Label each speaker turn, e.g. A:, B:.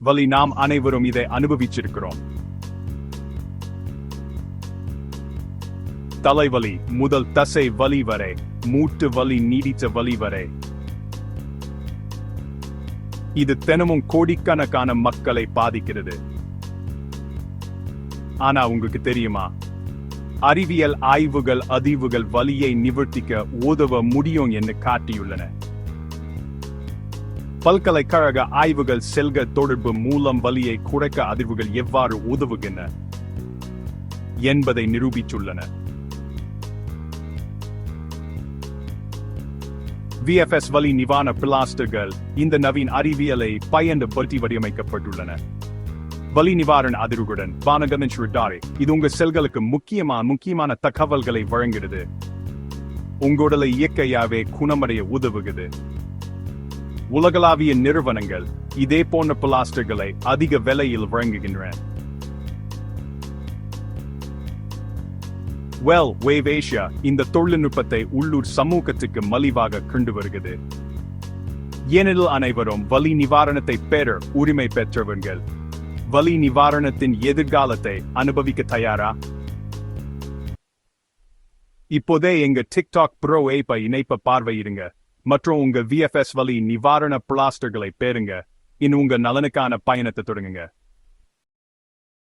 A: வலி நாம் அனைவரும் இதை அனுபவிச்சிருக்கிறோம். தலைவலி முதல் தசை வலி வரை, மூட்டு வலி நீடித்த வலி வரை. இது தினமும் கோடிக்கணக்கான மக்களை பாதிக்கிறது. ஆனா உங்களுக்கு தெரியுமா, அறிவியல் ஆய்வுகள் அதிர்வுகள் வலியை நிவர்த்திக்க உதவ முடியும் என்று காட்டியுள்ளன. பல்கலைக்கழக ஆய்வுகள் செல்கள் தொடர்பு மூலம் வலியை குறைக்க அதிர்வுகள் எவ்வாறு உதவுகின்றன என்பதை நிரூபித்துள்ளன. VFS வலி நிவாரண பிளாஸ்டர்கள் இந்த நவீன அறிவியலை பயன்படுத்தி வடிவமைக்கப்பட்டுள்ளன. வலி நிவாரண அதிர்வுடன் வானகமின்சுடாரி இது உங்க செல்களுக்கு முக்கியமான தகவல்களை வழங்குகிறது. உங்களுடைய இயற்கையாவே குணமடைய உதவுகிறது. உலகளாவிய நிறுவனங்கள் இதே போன்ற பிளாஸ்டர்களை அதிக விலையில் வழங்குகின்றன. Wave Asia இந்த தொழில்நுட்பத்தை உள்ளூர் சமூகத்துக்கு மலிவாக கொண்டு வருகிறது. ஏனெனில் அனைவரும் வலி நிவாரணத்தை பெற உரிமை பெற்றவர்கள். வலி நிவாரணத்தின் எதிர்காலத்தை அனுபவிக்க தயாரா? இப்போதே எங்க டிக்டாக் ப்ரோ ஆப்பை இணைப்ப பார்வையிடுங்க மற்றும் உங்க VFS வலி நிவாரண பிளாஸ்டர்களை பெறுங்க. இன்னும் உங்க நலனுக்கான பயணத்தை தொடங்குங்க.